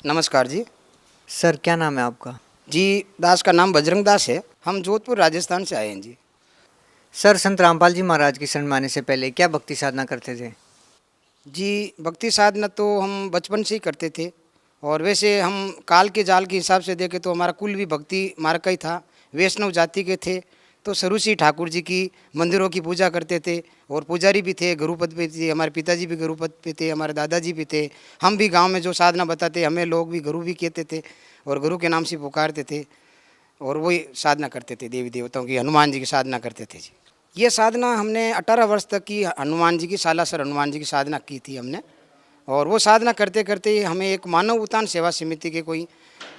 नमस्कार जी। सर क्या नाम है आपका? जी, दास का नाम बजरंग दास है। हम जोधपुर राजस्थान से आए हैं जी। सर संत रामपाल जी महाराज की शरण में आने से पहले क्या भक्ति साधना करते थे? जी, भक्ति साधना तो हम बचपन से ही करते थे और वैसे हम काल के जाल के हिसाब से देखें तो हमारा कुल भी भक्ति मार्ग का ही था। वैष्णव जाति के थे, तो शुरू से ही ठाकुर जी की मंदिरों की पूजा करते थे और पुजारी भी थे, गुरुपद पे थे। हमारे पिताजी भी गुरुपद पे थे, हमारे दादाजी भी थे। हम भी गाँव में जो साधना बताते हमें लोग भी गुरु भी कहते थे और गुरु के नाम से पुकारते थे और वही साधना करते थे, देवी देवताओं की, हनुमान जी की साधना करते थे जी। ये साधना हमने 18 वर्ष तक की, हनुमान जी की, सालासर हनुमान जी की साधना की थी हमने। और वो साधना करते करते हमें एक मानव उतान सेवा समिति के कोई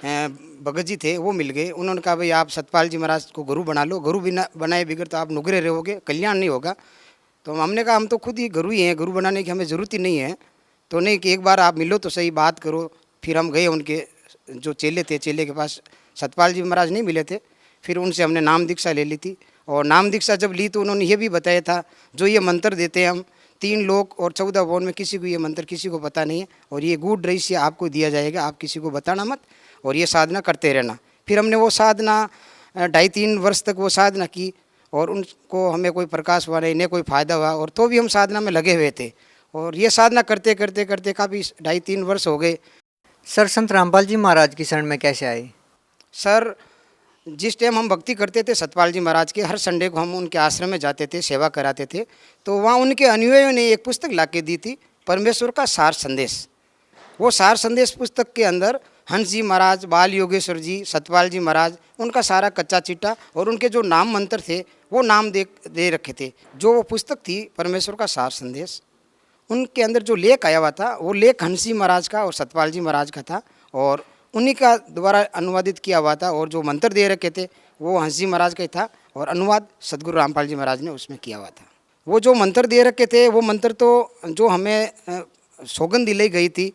भगत जी थे, वो मिल गए। उन्होंने कहा भाई आप सतपाल जी महाराज को गुरु बना लो, गुरु बिना बनाए बिगड़ तो आप नुगरे रहोगे, कल्याण नहीं होगा। तो हमने कहा हम तो खुद ही गुरु ही हैं, गुरु बनाने की हमें ज़रूरत ही नहीं है। तो नहीं कि एक बार आप मिलो तो सही, बात करो। फिर हम गए उनके जो चेले थे, चेले के पास सतपाल जी महाराज नहीं मिले थे। फिर उनसे हमने नाम दीक्षा ले ली थी और नाम दीक्षा जब ली तो उन्होंने ये भी बताया था जो ये मंत्र देते हैं हम 3 लोक और 14 भुवन में किसी को ये मंत्र किसी को पता नहीं है और ये गूढ़ रहस्य आपको दिया जाएगा, आप किसी को बताना मत और ये साधना करते रहना। फिर हमने वो साधना 2.5-3 वर्ष तक वो साधना की और उनको हमें कोई प्रकाश हुआ नहीं, कोई फ़ायदा हुआ और तो भी हम साधना में लगे हुए थे और ये साधना करते करते करते काफ़ी 2.5-3 वर्ष हो गए। सर संत रामपाल जी महाराज की शरण में कैसे आए? सर, जिस टाइम हम भक्ति करते थे सतपाल जी महाराज के, हर संडे को हम उनके आश्रम में जाते थे, सेवा कराते थे। तो वहाँ उनके अनुयायियों ने एक पुस्तक ला के दी थी, परमेश्वर का सार संदेश। वो सार संदेश पुस्तक के अंदर हंस जी महाराज, बाल योगेश्वर जी, सतपाल जी महाराज, उनका सारा कच्चा चिट्ठा और उनके जो नाम मंत्र थे वो नाम दे रखे थे। जो वो पुस्तक थी परमेश्वर का सार संदेश, उनके अंदर जो लेख आया हुआ था वो लेख हंस जी महाराज का और सतपाल जी महाराज का था और उन्हीं का द्वारा अनुवादित किया हुआ था और जो मंत्र दे रखे थे वो हंस जी महाराज का ही था और अनुवाद सदगुरु रामपाल जी महाराज ने उसमें किया हुआ था। वो जो मंत्र दे रखे थे वो मंत्र तो जो हमें सौगंध दिलाई गई थी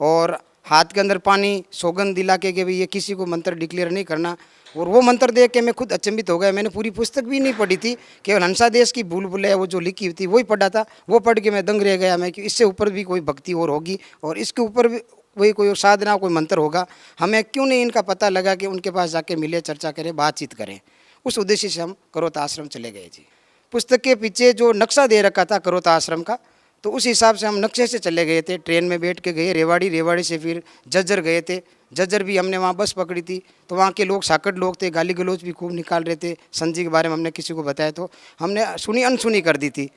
और हाथ के अंदर पानी सौगंध दिला के कि भाई ये किसी को मंत्र डिक्लेयर नहीं करना। और वो मंत्र देख के मैं खुद अचंभित हो गया। मैंने पूरी पुस्तक भी नहीं पढ़ी थी, केवल हंसा देश की भूल भुलैया वो जो लिखी हुई थी वही पढ़ा था। वो पढ़ के मैं दंग रह गया मैं कि इससे ऊपर भी कोई भक्ति और होगी और इसके ऊपर भी वही कोई साधना कोई मंत्र होगा। हमें क्यों नहीं इनका पता लगा कि उनके पास जाके मिले, चर्चा करें, बातचीत करें। उस उद्देश्य से हम करोता आश्रम चले गए जी। पुस्तक के पीछे जो नक्शा दे रखा था करोता आश्रम का, तो उस हिसाब से हम नक्शे से चले गए थे। ट्रेन में बैठ के गए रेवाड़ी, रेवाड़ी से फिर जज्जर गए थे। जज्जर भी हमने वहाँ बस पकड़ी थी तो वहाँ के लोग साकड़ लोग थे, गाली गलौज भी खूब निकाल रहे थे। संत जी के बारे में हमने किसी को बताया तो हमने सुनी अनसुनी कर दी थी।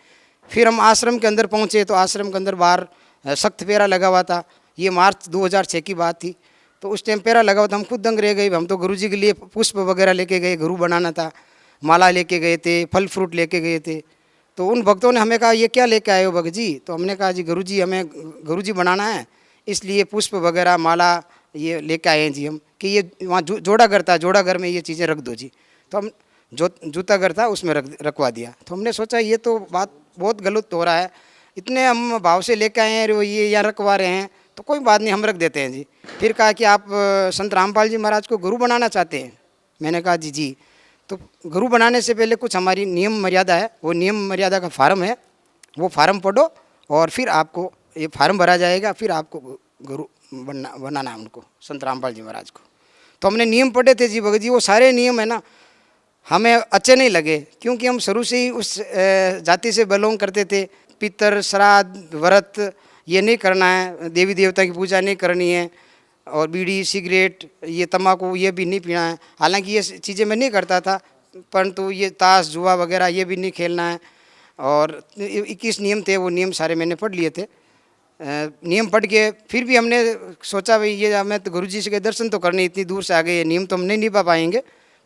फिर हम आश्रम के अंदर पहुँचे तो आश्रम के अंदर बाहर सख्त पेरा लगा हुआ था। ये मार्च 2006 की बात थी। तो उस टाइम पेरा लगा हुआ था, हम खुद दंग रह गए। हम तो गुरुजी के लिए पुष्प वगैरह लेके गए, गुरु बनाना था, माला लेके गए थे, फल फ्रूट लेके गए थे। तो उन भक्तों ने हमें कहा ये क्या लेके आए हो भगत जी? तो हमने कहा जी गुरुजी हमें गुरुजी बनाना है इसलिए पुष्प वगैरह माला ये लेके आए हैं जी हम, कि ये वहाँ जोड़ा घर था, जोड़ा घर में ये चीज़ें रख दो जी। तो हम जो जूता घर था उसमें रखवा दिया। तो हमने सोचा ये तो बात बहुत गलत हो रहा है, इतने हम भाव से लेके आए हैं ये यहाँ रखवा रहे हैं, तो कोई बात नहीं हम रख देते हैं जी। फिर कहा कि आप संत रामपाल जी महाराज को गुरु बनाना चाहते हैं? मैंने कहा जी जी। तो गुरु बनाने से पहले कुछ हमारी नियम मर्यादा है, वो नियम मर्यादा का फार्म है, वो फार्म पढ़ो और फिर आपको ये फार्म भरा जाएगा, फिर आपको गुरु बनाना है उनको, संत रामपाल जी महाराज को। तो हमने नियम पढ़े थे जी भगत जी। वो सारे नियम है ना हमें अच्छे नहीं लगे, क्योंकि हम शुरू से ही उस जाति से बिलोंग करते थे। पितर श्राद्ध व्रत ये नहीं करना है, देवी देवता की पूजा नहीं करनी है और बीड़ी सिगरेट ये तम्बाकू ये भी नहीं पीना है। हालांकि ये चीज़ें मैं नहीं करता था, परंतु ये ताश जुआ वगैरह ये भी नहीं खेलना है। और 21 नियम थे, वो नियम सारे मैंने पढ़ लिए थे। नियम पढ़ के फिर भी हमने सोचा भाई ये हमें तो गुरुजी से के दर्शन तो करने, इतनी दूर से आ गए, ये नियम तो हम नहीं निभा पाएंगे,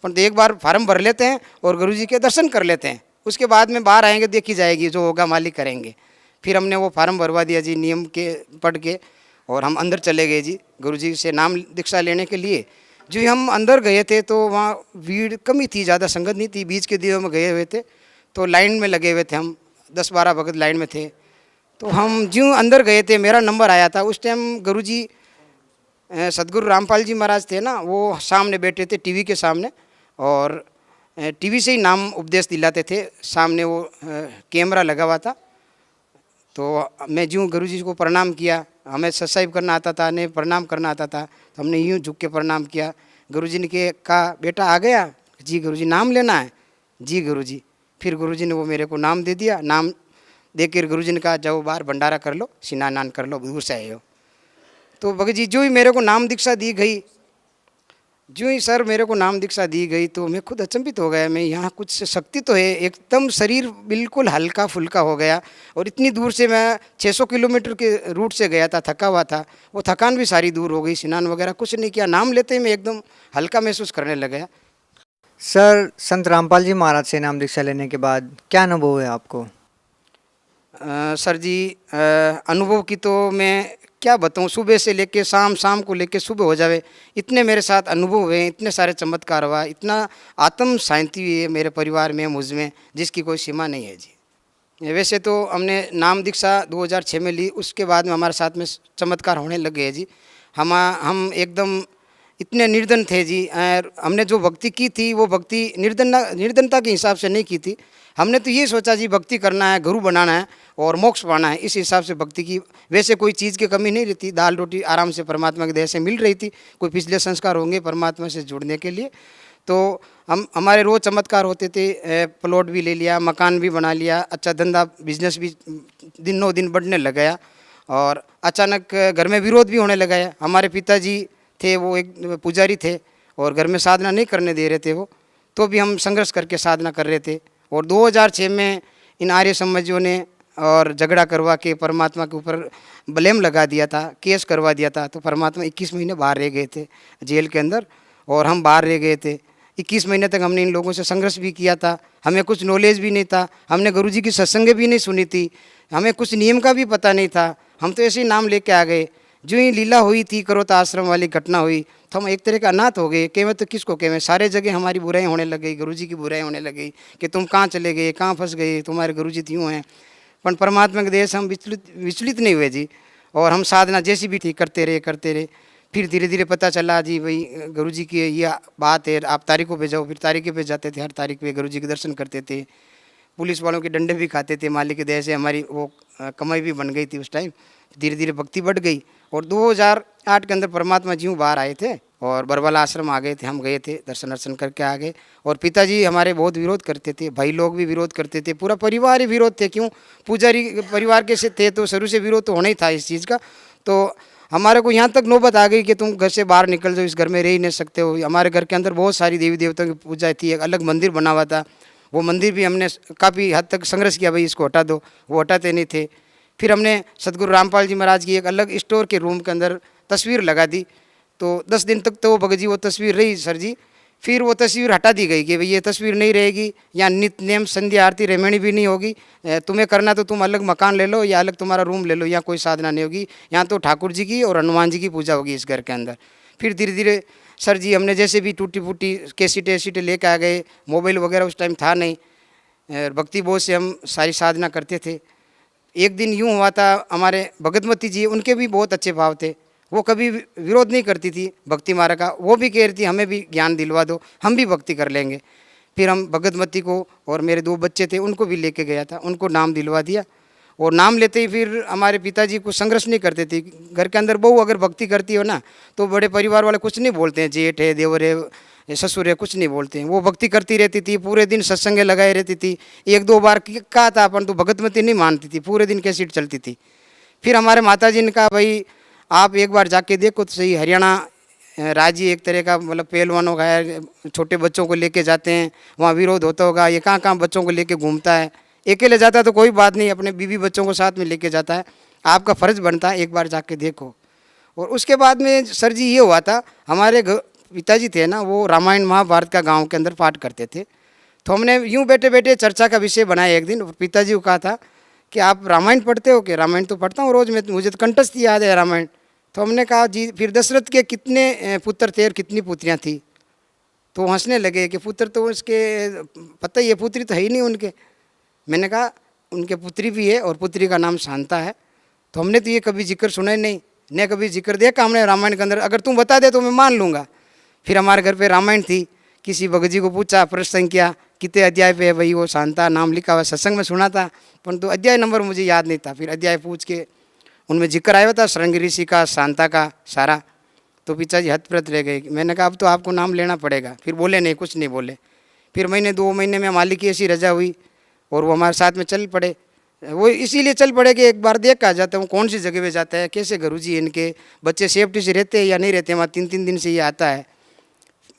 परंतु एक बार फार्म भर लेते हैं और गुरुजी के दर्शन कर लेते हैं, उसके बाद में बाहर आएंगे देखी जाएगी, जो होगा मालिक करेंगे। फिर हमने वो फार्म भरवा दिया जी नियम के पढ़ के और हम अंदर चले गए जी गुरुजी से नाम दीक्षा लेने के लिए। जो हम अंदर गए थे तो वहाँ भीड़ कम ही थी, ज़्यादा संगत नहीं थी, बीच के दिनों में गए हुए थे। तो लाइन में लगे हुए थे हम, 10-12 भगत लाइन में थे। तो हम ज्यों अंदर गए थे मेरा नंबर आया था। उस टाइम गुरुजी सदगुरु रामपाल जी महाराज थे ना, वो सामने बैठे थे टीवी के सामने और टीवी से ही नाम उपदेश दिलाते थे। सामने वो कैमरा लगा हुआ था। तो मैं ज्यों गुरुजी को प्रणाम किया, हमें सत्साहिब करना आता था, नहीं प्रणाम करना आता था, तो हमने यूँ झुक के प्रणाम किया। गुरुजी ने कहा बेटा आ गया? जी गुरुजी। नाम लेना है? जी गुरुजी। फिर गुरुजी ने वो मेरे को नाम दे दिया। नाम देकर गुरुजी ने कहा जाओ बाहर भंडारा कर लो, स्नान कर लो, दूर से आए हो। तो भगत जी जो ही मेरे को नाम दीक्षा दी गई, जो ही सर मेरे को नाम दीक्षा दी गई, तो मैं खुद अचंभित हो गया। मैं यहाँ कुछ शक्ति तो है, एकदम शरीर बिल्कुल हल्का फुल्का हो गया। और इतनी दूर से मैं 600 किलोमीटर के रूट से गया था, थका हुआ था, वो थकान भी सारी दूर हो गई। स्नान वगैरह कुछ नहीं किया, नाम लेते ही मैं एकदम हल्का महसूस करने लग गया। सर, संत रामपाल जी महाराज से नाम दीक्षा लेने के बाद क्या अनुभव है आपको? सर जी अनुभव की तो मैं क्या बताऊँ, सुबह से लेके शाम, शाम को लेके सुबह हो जावे, इतने मेरे साथ अनुभव हुए, इतने सारे चमत्कार हुआ, इतना आत्म शांति हुई है मेरे परिवार में, मुझ में, जिसकी कोई सीमा नहीं है जी। वैसे तो हमने नाम दीक्षा 2006 में ली, उसके बाद में हमारे साथ में चमत्कार होने लग गए जी। हम एकदम इतने निर्धन थे जी। और हमने जो भक्ति की थी वो भक्ति निर्धनता के हिसाब से नहीं की थी। हमने तो ये सोचा जी भक्ति करना है, गुरु बनाना है और मोक्ष पाना है, इस हिसाब से भक्ति की। वैसे कोई चीज़ की कमी नहीं रहती, दाल रोटी आराम से परमात्मा के देह से मिल रही थी। कोई पिछले संस्कार होंगे परमात्मा से जुड़ने के लिए, तो हमारे रोज़ चमत्कार होते थे। प्लॉट भी ले लिया, मकान भी बना लिया, अच्छा धंधा बिजनेस भी दिनों दिन बढ़ने लग गया। और अचानक घर में विरोध भी होने लगा है। हमारे पिताजी थे, वो एक पुजारी थे और घर में साधना नहीं करने दे रहे थे वो, तो भी हम संघर्ष करके साधना कर रहे थे। और 2006 में इन आर्य समाजियों ने और झगड़ा करवा के परमात्मा के ऊपर ब्लेम लगा दिया था, केस करवा दिया था। तो परमात्मा 21 महीने बाहर रह गए थे जेल के अंदर, और हम बाहर रह गए थे। 21 महीने तक हमने इन लोगों से संघर्ष भी किया था। हमें कुछ नॉलेज भी नहीं था, हमने गुरुजी की सत्संग भी नहीं सुनी थी, हमें कुछ नियम का भी पता नहीं था। हम तो ऐसे ही नाम लेके आ गए। जो ही लीला हुई थी, करोता आश्रम वाली घटना हुई, तो हम एक तरह का अनाथ हो गए। कहवे तो किसको कहवे, सारे जगह हमारी बुराई होने लग गई, गुरुजी की बुराई होने लग गई कि तुम कहाँ चले गए, कहाँ फंस गए, तुम्हारे गुरुजी तो यूँ हैं। पर परमात्मा के देह से हम विचलित नहीं हुए जी। और हम साधना जैसी भी थी करते रहे। फिर धीरे धीरे पता चला जी भाई गुरुजी की ये बात है, आप तारीखों पे जाओ। फिर तारीखों पे जाते थे, हर तारीख पे गुरुजी के दर्शन करते थे। पुलिस वालों के डंडे भी खाते थे। मालिक के दया से हमारी वो कमाई भी बन गई थी उस टाइम। धीरे धीरे भक्ति बढ़ गई। और 2008 के अंदर परमात्मा जी बाहर आए थे और बरवाला आश्रम आ गए थे। हम गए थे, दर्शन करके आ गए। और पिताजी हमारे बहुत विरोध करते थे, भाई लोग भी विरोध करते थे, पूरा परिवार ही विरोध थे। क्यों, पुजारी परिवार के से थे तो शुरू से विरोध तो होना ही था इस चीज़ का। तो हमारे को यहाँ तक नौबत आ गई कि तुम घर से बाहर निकल जाओ, इस घर में रह ही नहीं सकते हो। हमारे घर के अंदर बहुत सारी देवी देवताओं की पूजा थी, एक अलग मंदिर बना हुआ था। वो मंदिर भी हमने काफ़ी हद तक संघर्ष किया, भाई इसको हटा दो, वो हटाते नहीं थे। फिर हमने सदगुरु रामपाल जी महाराज की एक अलग स्टोर के रूम के अंदर तस्वीर लगा दी। तो 10 दिन तक तो भगत जी वो तस्वीर रही सर जी। फिर वो तस्वीर हटा दी गई कि भाई ये तस्वीर नहीं रहेगी, यहाँ नित्य नेम संध्या आरती रेमणी भी नहीं होगी। तुम्हें करना तो तुम अलग मकान ले लो या अलग तुम्हारा रूम ले लो, यहाँ कोई साधना नहीं होगी। यहाँ तो ठाकुर जी की और हनुमान जी की पूजा होगी इस घर के अंदर। फिर धीरे धीरे सर जी हमने जैसे भी टूटी फूटी कैसेटें लेके आ गए। मोबाइल वगैरह उस टाइम था नहीं, भक्ति बोध से हम सारी साधना करते थे। एक दिन यूँ हुआ था, हमारे भगतमती जी, उनके भी बहुत अच्छे भाव थे, वो कभी विरोध नहीं करती थी भक्ति मार्ग का। वो भी कह रही थी हमें भी ज्ञान दिलवा दो, हम भी भक्ति कर लेंगे। फिर हम भगतमती को और मेरे 2 बच्चे थे उनको भी लेके गया था, उनको नाम दिलवा दिया। और नाम लेते ही फिर हमारे पिताजी को संघर्ष नहीं करते थे। घर के अंदर बहू अगर भक्ति करती हो ना, तो बड़े परिवार वाले कुछ नहीं बोलते हैं, जेठ है, देवर है, ससुर है, कुछ नहीं बोलते हैं। वो भक्ति करती रहती थी, पूरे दिन सत्संग लगाए रहती थी। 1-2 बार कहा था अपन तो भगतमती नहीं मानती थी, पूरे दिन कैसेट चलती थी। फिर हमारे माताजी ने कहा भाई आप एक बार जाके देखो तो सही, हरियाणा राज्य एक तरह का मतलब पहलवानों का है, छोटे बच्चों को लेके जाते हैं, वहाँ विरोध होता होगा, ये कहाँ कहाँ बच्चों को लेके घूमता है। अकेले जाता है तो कोई बात नहीं, अपने बीवी बच्चों को साथ में लेके जाता है, आपका फ़र्ज़ बनता है एक बार जाके देखो। और उसके बाद में सर जी ये हुआ था, हमारे पिताजी थे ना, वो रामायण महाभारत का गाँव के अंदर पाठ करते थे। तो हमने यूँ बैठे बैठे चर्चा का विषय बनाया एक दिन। पिताजी को कहा था कि आप रामायण पढ़ते हो? कि रामायण तो पढ़ता हूँ रोज़ में, मुझे तो कंठस्थ याद है रामायण। तो हमने कहा जी फिर दशरथ के कितने पुत्र थे और कितनी पुत्रियाँ थी? तो हंसने लगे कि पुत्र तो उसके पता ही है, पुत्री तो है ही नहीं उनके। मैंने कहा उनके पुत्री भी है और पुत्री का नाम शांता है। तो हमने तो ये कभी जिक्र सुना ही नहीं, न कभी जिक्र देखा हमने रामायण के अंदर। अगर तुम बता दे तो मैं मान लूँगा। फिर हमारे घर पे रामायण थी, किसी भगत जी को पूछा, प्रश्न किया कितने अध्याय पे है भाई, वो शांता नाम लिखा हुआ, सत्संग में सुना था परंतु अध्याय नंबर मुझे याद नहीं था। फिर अध्याय पूछ के उनमें जिक्र आया था श्रृंग ऋषि का, शांता का सारा। तो पिताजी हतप्रत रह गए। मैंने कहा अब तो आपको नाम लेना पड़ेगा। फिर बोले नहीं, कुछ नहीं बोले। फिर महीने 2 महीने में मालिक की ऐसी रजा हुई और वो हमारे साथ में चल पड़े। वो इसीलिए चल पड़े कि एक बार देख आ जाता हूँ कौन सी जगह पे जाता है, कैसे गुरुजी इनके बच्चे सेफ्टी से रहते हैं या नहीं रहते। वहाँ 3-3 दिन से ये आता है।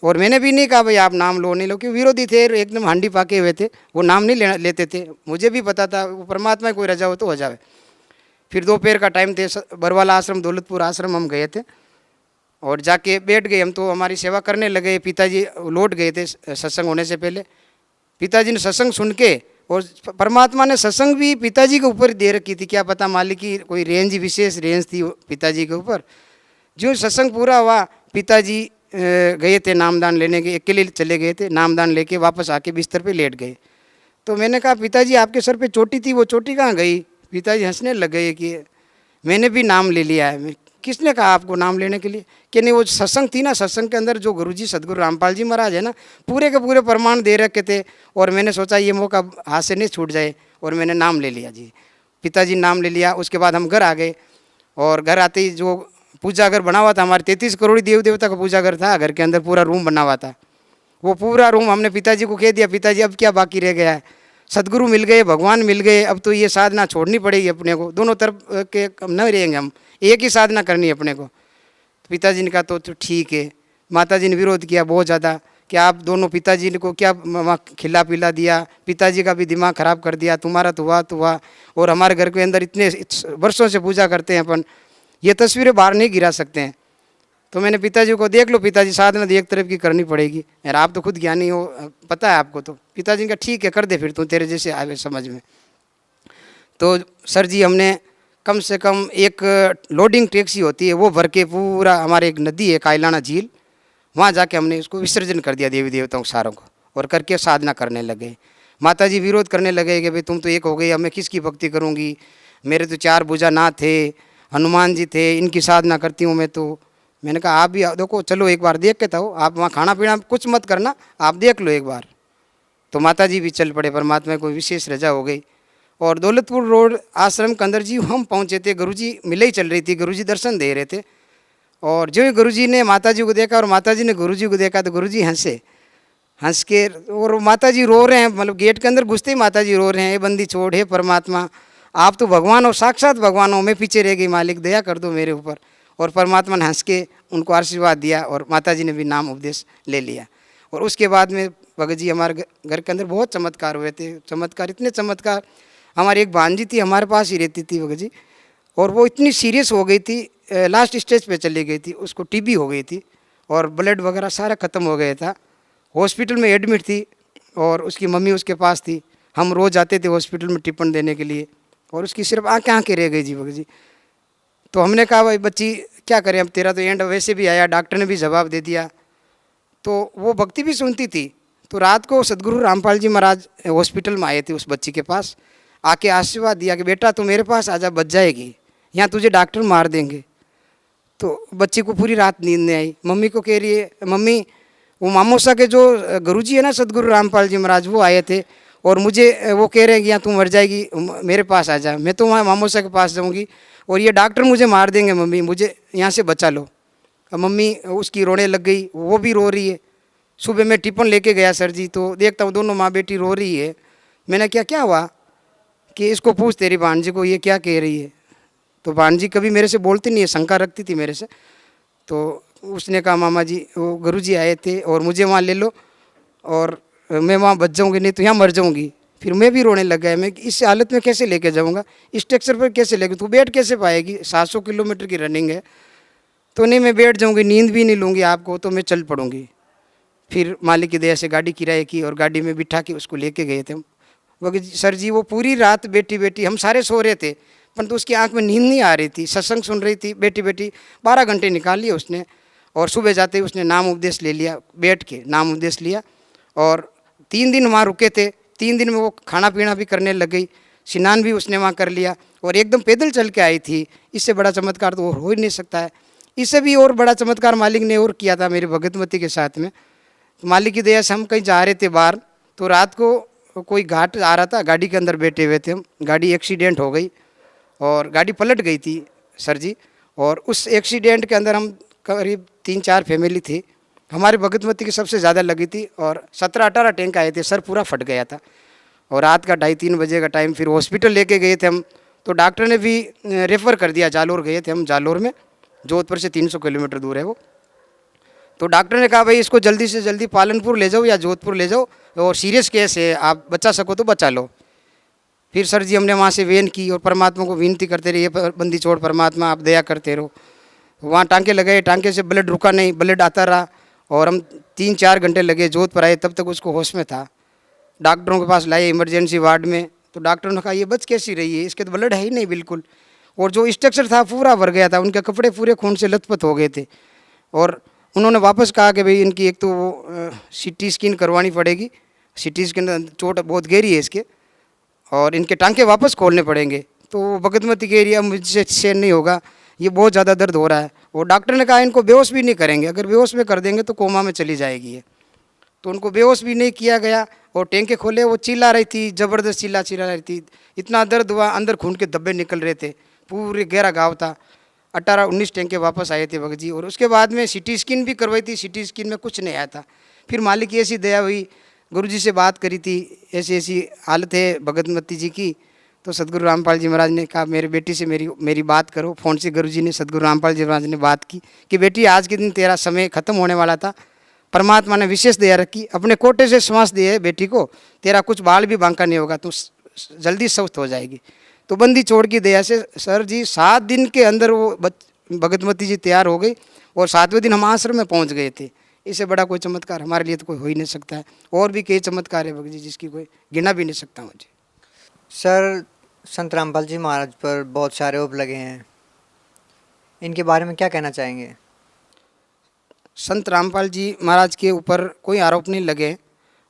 और मैंने भी नहीं कहा भाई आप नाम लो नहीं लो, क्योंकि विरोधी थे, एकदम हांडी पाके हुए थे, वो नाम नहीं लेते थे। मुझे भी पता था वो परमात्मा की कोई रजा हो तो हो जाए। फिर दोपहर का टाइम थे, बरवाला आश्रम, दौलतपुर आश्रम हम गए थे और जाके बैठ गए हम। तो हमारी सेवा करने लगे। पिताजी लौट गए थे सत्संग होने से पहले। पिताजी ने सत्संग सुन के, और परमात्मा ने सत्संग भी पिताजी के ऊपर दे रखी थी, क्या पता मालिक की कोई रेंज, विशेष रेंज थी पिताजी के ऊपर। जो सत्संग पूरा हुआ, पिताजी गए थे नामदान लेने के, अकेले चले गए थे, नामदान लेके वापस आके बिस्तर पे लेट गए। तो मैंने कहा पिताजी आपके सर पे चोटी थी, वो चोटी कहाँ गई? पिताजी हंसने लग गए कि मैंने भी नाम ले लिया है। किसने कहा आपको नाम लेने के लिए? कि नहीं, वो सत्संग थी ना, सत्संग के अंदर जो गुरुजी सदगुरु रामपाल जी महाराज है ना, पूरे के पूरे प्रमाण दे रखे थे। और मैंने सोचा ये मौका हाथ से नहीं छूट जाए, और मैंने नाम ले लिया जी। पिताजी नाम ले लिया। उसके बाद हम घर आ गए, और घर आते ही जो पूजा घर बना हुआ था, हमारे 33 करोड़ देव देवता का पूजा घर था, घर के अंदर पूरा रूम बना हुआ था। वो पूरा रूम हमने पिताजी को कह दिया, पिताजी अब क्या बाकी रह गया है? सदगुरु मिल गए, भगवान मिल गए, अब तो ये साधना छोड़नी पड़ेगी अपने को। दोनों तरफ के न रहेंगे हम, एक ही साधना करनी है अपने को। तो पिताजी ने कहा तो ठीक है। माताजी ने विरोध किया बहुत ज़्यादा कि आप दोनों, पिताजी को क्या खिला पिला दिया, पिताजी का भी दिमाग ख़राब कर दिया, तुम्हारा तो हुआ। और हमारे घर के अंदर इतने वर्षों से पूजा करते हैं अपन, ये तस्वीरें बाहर नहीं गिरा सकते हैं। तो मैंने पिताजी को, देख लो पिताजी, साधना एक तरफ की करनी पड़ेगी यार, आप तो खुद ज्ञानी हो, पता है आपको। तो पिताजी ने कहा ठीक है कर दे फिर, तू तेरे जैसे आवे समझ में। तो सर जी हमने कम से कम एक लोडिंग टैक्सी होती है वो भर के, पूरा हमारे एक नदी है कायलाना झील, वहाँ जाके हमने उसको विसर्जन कर दिया देवी देवताओं सारों को, और करके साधना करने लगे। माताजी विरोध करने लगे कि भाई तुम तो एक हो गई, अब मैं किसकी भक्ति करूँगी? मेरे तो 4 भुजा नाथ थे, हनुमान जी थे, इनकी साधना करती हूँ मैं। तो मैंने कहा आप भी देखो, चलो एक बार देख के तो, आप वहाँ खाना पीना कुछ मत करना, आप देख लो एक बार। तो माताजी भी चल पड़े, परमात्मा को विशेष रजा हो गई। और दौलतपुर रोड आश्रम के अंदर जी हम पहुँचे थे, गुरुजी मिले ही चल रही थी, गुरुजी दर्शन दे रहे थे। और जो ही गुरुजी ने माताजी को देखा और माताजी ने गुरुजी को देखा, तो गुरुजी हंस के, और माताजी रो रहे हैं, मतलब गेट के अंदर घुसते ही माताजी रो रहे हैं, ये बंदी छोड़, हे परमात्मा आप तो भगवान हो, साक्षात भगवान हो, मैं पीछे रह गई, मालिक दया कर दो मेरे ऊपर। और परमात्मा ने हंस के उनको आशीर्वाद दिया, और माताजी ने भी नाम उपदेश ले लिया। और उसके बाद में भगत जी हमारे घर के अंदर बहुत चमत्कार हुए थे। चमत्कार, इतने चमत्कार, हमारी एक भांजी थी हमारे पास ही रहती थी भगत जी, और वो इतनी सीरियस हो गई थी, लास्ट स्टेज पे चली गई थी, उसको टीबी हो गई थी और ब्लड वगैरह सारा ख़त्म हो गया था, हॉस्पिटल में एडमिट थी। और उसकी मम्मी उसके पास थी, हम रोज़ जाते थे हॉस्पिटल में टिप्पण देने के लिए, और उसकी सिर्फ आँखें रह गई जी भगत जी। तो हमने कहा भाई बच्ची क्या करें, अब तेरा तो एंड वैसे भी आया, डॉक्टर ने भी जवाब दे दिया। तो वो भक्ति भी सुनती थी। तो रात को सदगुरु रामपाल जी महाराज हॉस्पिटल में आए थे उस बच्ची के पास, आके आशीर्वाद दिया कि बेटा तू मेरे पास आजा, बच जाएगी, यहाँ तुझे डॉक्टर मार देंगे। तो बच्ची को पूरी रात नींद नहीं आई। मम्मी को कह रही है, मम्मी वो मामोसा के जो गुरुजी है ना सदगुरु रामपाल जी महाराज, वो आए थे और मुझे वो कह रहे हैं कि यहाँ तू मर जाएगी, मेरे पास आ जा, मैं तो वहाँ मामोसा के पास जाऊँगी और ये डॉक्टर मुझे मार देंगे, मम्मी मुझे यहाँ से बचा लो। अब मम्मी उसकी रोने लग गई, वो भी रो रही है। सुबह मैं टिफ़िन लेके गया सर जी, तो देखता हूँ दोनों माँ बेटी रो रही है। मैंने क्या हुआ कि इसको पूछ तेरी भांजी को ये क्या कह रही है। तो भांजी कभी मेरे से बोलती नहीं है, शंका रखती थी मेरे से। तो उसने कहा मामा जी वो गुरुजी आए थे और मुझे वहाँ ले लो और मैं वहाँ बच जाऊँगी, नहीं तो यहाँ मर जाऊँगी। फिर मैं भी रोने लग गया, मैं इस हालत में कैसे लेके जाऊँगा, इस स्ट्रक्चर पर कैसे लेके, तू बैठ कैसे पाएगी, 700 किलोमीटर की रनिंग है। तो नहीं मैं बैठ जाऊँगी, नींद भी नहीं लूँगी आपको, तो मैं चल पड़ूँगी। फिर मालिक की दया से गाड़ी किराए की और गाड़ी में बिठा के उसको लेके गए थे हम। वो सर जी वो पूरी रात बेटी बेटी हम सारे सो रहे थे, परंतु उसकी आंख में नींद नहीं आ रही थी, सत्संग सुन रही थी बेटी बेटी। 12 घंटे निकाल लिए उसने, और सुबह जाते ही उसने नाम उपदेश ले लिया, बैठ के नाम उपदेश लिया। और 3 दिन वहाँ रुके थे, 3 दिन में वो खाना पीना भी करने लग गई, स्नान भी उसने वहाँ कर लिया और एकदम पैदल चल के आई थी। इससे बड़ा चमत्कार तो और हो ही नहीं सकता है। इससे भी और बड़ा चमत्कार मालिक ने और किया था मेरी भगतमती के साथ में। मालिक की दया से हम कहीं जा रहे थे बाहर, तो रात को कोई घाट आ रहा था, गाड़ी के अंदर बैठे हुए थे हम, गाड़ी एक्सीडेंट हो गई और गाड़ी पलट गई थी। सर जी। और उस एक्सीडेंट के अंदर हम करीब 3-4 फैमिली थी। हमारी भगतमती की सबसे ज़्यादा लगी थी और 17-18 टैंक आए थे, सर पूरा फट गया था। और रात का 2:30-3 बजे का टाइम, फिर हॉस्पिटल लेके गए थे हम, तो डॉक्टर ने भी रेफ़र कर दिया। जालोर गए थे हम, जालोर में, जोधपुर से 300 किलोमीटर दूर है वो। तो डॉक्टर ने कहा भाई इसको जल्दी से जल्दी पालनपुर ले जाओ या जोधपुर ले जाओ, और सीरियस केस है, आप बचा सको तो बचा लो। फिर सर जी हमने वहाँ से वेन की और परमात्मा को विनती करते रहे, ये बंदी छोड़ परमात्मा, आप दया करते रहो। वहाँ टांके लगाए, टांके से ब्लड रुका नहीं, ब्लड आता रहा और हम 3-4 घंटे लगे, जोधपुर आए, तब तक उसको होश में था। डॉक्टरों के पास लाए इमरजेंसी वार्ड में, तो डॉक्टरों ने कहा ये बच कैसी रही है, इसके तो ब्लड है ही नहीं बिल्कुल। और जो स्ट्रक्चर था पूरा भर गया था, उनके कपड़े पूरे खून से लथपथ हो गए थे। और उन्होंने वापस कहा कि भाई इनकी एक तो वो सीटी स्कैन करवानी पड़ेगी, सीटी स्कैन, चोट बहुत गहरी है इसके, और इनके टांके वापस खोलने पड़ेंगे। तो भगतमती के एरिया मुझसे सहन नहीं होगा, ये बहुत ज़्यादा दर्द हो रहा है। और डॉक्टर ने कहा इनको बेहोश भी नहीं करेंगे, अगर बेहोश में कर देंगे तो कोमा में चली जाएगी ये। तो उनको बेहोश भी नहीं किया गया और टैंके खोले, वो चिल्ला रही थी, ज़बरदस्त चिल्ला रही थी, इतना दर्द हुआ, अंदर खून के धब्बे निकल रहे थे, पूरे गहरा घाव था। 18-19 टैंके वापस आए थे भगत जी। और उसके बाद में सीटी स्कैन भी करवाई थी, सीटी स्कैन में कुछ नहीं आया था। फिर मालिक की ऐसी दया हुई, गुरुजी से बात करी थी, ऐसी ऐसी हालत है भगतमती जी की। तो सदगुरु रामपाल जी महाराज ने कहा मेरे बेटी से मेरी बात करो। फ़ोन से गुरुजी ने, सदगुरु रामपाल जी महाराज ने बात की कि बेटी आज के दिन तेरा समय ख़त्म होने वाला था, परमात्मा ने विशेष दया रखी, अपने कोटे से श्वास दिए बेटी को, तेरा कुछ बाल भी बांका नहीं होगा, तू जल्दी स्वस्थ हो जाएगी। तो बंदी छोड़ की दया से सर जी 7 दिन के अंदर वो भगतमती जी तैयार हो गई और 7वें दिन हम आश्रम में पहुंच गए थे। इससे बड़ा कोई चमत्कार हमारे लिए तो कोई हो ही नहीं सकता है। और भी कई चमत्कार है भगत जी जिसकी कोई गिना भी नहीं सकता मुझे। सर, संत रामपाल जी महाराज पर बहुत सारे आरोप लगे हैं, इनके बारे में क्या कहना चाहेंगे? संत रामपाल जी महाराज के ऊपर कोई आरोप नहीं लगे,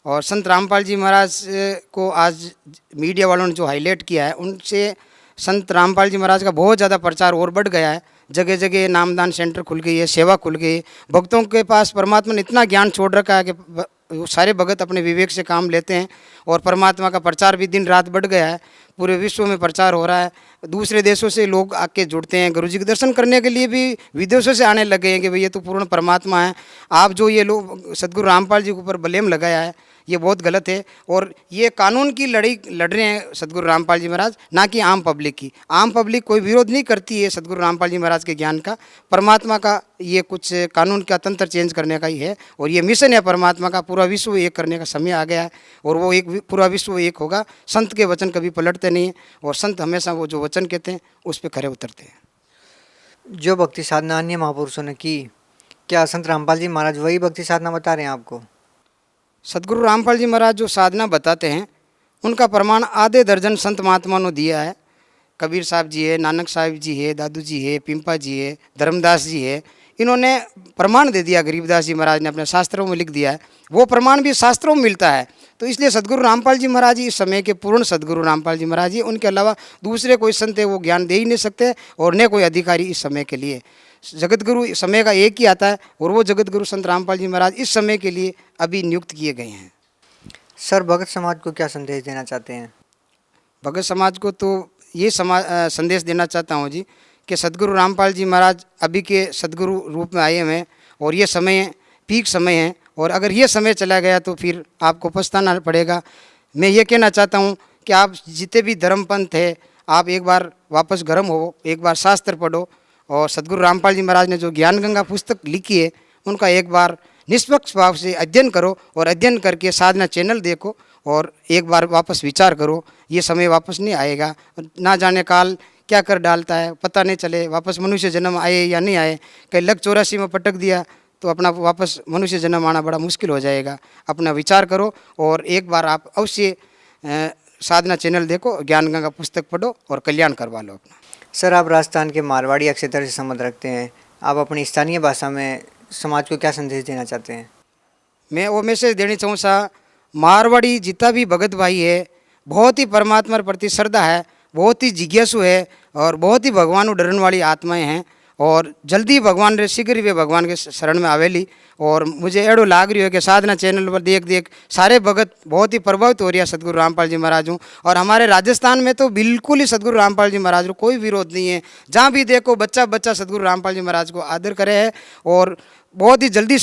और संत रामपाल जी महाराज को आज मीडिया वालों ने जो हाईलाइट किया है, उनसे संत रामपाल जी महाराज का बहुत ज़्यादा प्रचार और बढ़ गया है। जगह जगह नामदान सेंटर खुल गई है, सेवा खुल गई है। भक्तों के पास परमात्मा ने इतना ज्ञान छोड़ रखा है कि वो सारे भगत अपने विवेक से काम लेते हैं, और परमात्मा का प्रचार भी दिन रात बढ़ गया है। पूरे विश्व में प्रचार हो रहा है, दूसरे देशों से लोग आके जुड़ते हैं, गुरुजी के दर्शन करने के लिए भी विदेशों से आने लगे हैं कि भाई ये तो पूर्ण परमात्मा है। आप जो ये लोग सदगुरु रामपाल जी के ऊपर ब्लेम लगाया है, ये बहुत गलत है। और ये कानून की लड़ाई लड़ रहे हैं सदगुरु रामपाल जी महाराज, ना कि आम पब्लिक की। आम पब्लिक कोई विरोध नहीं करती है सदगुरु रामपाल जी महाराज के ज्ञान का, परमात्मा का ये कुछ कानून का तंत्र चेंज करने का ही है। और ये मिशन है परमात्मा का, पूरा विश्व एक करने का समय आ गया है, और वो एक पूरा विश्व एक होगा। संत के वचन कभी पलटते नहीं हैं, और संत हमेशा वो जो वचन कहते हैं उस पर खरे उतरते हैं। जो भक्ति साधना अन्य महापुरुषों ने की, क्या संत रामपाल जी महाराज वही भक्ति साधना बता रहे हैं आपको? सदगुरु रामपाल जी महाराज जो साधना बताते हैं उनका प्रमाण आधे दर्जन संत महात्मा ने दिया है। कबीर साहब जी है, नानक साहिब जी है, दादू जी है, पिंपा जी है, धर्मदास जी है, इन्होंने प्रमाण दे दिया। गरीबदास जी महाराज ने अपने शास्त्रों में लिख दिया है, वो प्रमाण भी शास्त्रों में मिलता है। तो इसलिए सदगुरु रामपाल जी महाराज जी इस समय के पूर्ण सदगुरु रामपाल जी महाराज जी, उनके अलावा दूसरे कोई संत है वो ज्ञान दे ही नहीं सकते, और न कोई अधिकारी इस समय के लिए। जगत गुरु समय का एक ही आता है, और वो जगत गुरु संत रामपाल जी महाराज इस समय के लिए अभी नियुक्त किए गए हैं। सर, भगत समाज को क्या संदेश देना चाहते हैं? भगत समाज को तो ये संदेश देना चाहता हूँ जी कि सदगुरु रामपाल जी महाराज अभी के सदगुरु रूप में आए हुए हैं, और ये समय पीक समय है, और अगर ये समय चला गया तो फिर आपको पछताना पड़ेगा। मैं ये कहना चाहता हूँ कि आप जितने भी धर्मपंथ है, आप एक बार वापस गर्म हो, एक बार शास्त्र पढ़ो, और सदगुरु रामपाल जी महाराज ने जो ज्ञान गंगा पुस्तक लिखी है उनका एक बार निष्पक्ष भाव से अध्ययन करो, और अध्ययन करके साधना चैनल देखो, और एक बार वापस विचार करो। ये समय वापस नहीं आएगा, ना जाने काल क्या कर डालता है, पता नहीं चले वापस मनुष्य जन्म आए या नहीं आए। कहीं लग 84 में पटक दिया तो अपना वापस मनुष्य जन्म आना बड़ा मुश्किल हो जाएगा। अपना विचार करो, और एक बार आप अवश्य साधना चैनल देखो, ज्ञान गंगा पुस्तक पढ़ो, और कल्याण करवा लो अपना। सर, आप राजस्थान के मारवाड़ी अक्षेत्र से संबंध रखते हैं, आप अपनी स्थानीय भाषा में समाज को क्या संदेश देना चाहते हैं? मैं वो मैसेज देना चाहूँ सा, मारवाड़ी जितना भी भगत भाई है बहुत ही परमात्मा प्रति श्रद्धा है, बहुत ही जिज्ञासु है, और बहुत ही भगवान को डरने वाली आत्माएं हैं। और जल्दी भगवान रे शीघ्र ही वे भगवान के शरण में आवेली। और मुझे एड़ो लाग रही है कि साधना चैनल पर देख देख सारे भगत बहुत ही प्रभावित हो रही है सदगुरु रामपाल जी महाराज हूँ। और हमारे राजस्थान में तो बिल्कुल ही सदगुरु रामपाल जी महाराज को कोई विरोध नहीं है, जहाँ भी देखो बच्चा बच्चा सदगुरु रामपाल जी महाराज को आदर करे है और बहुत ही जल्दी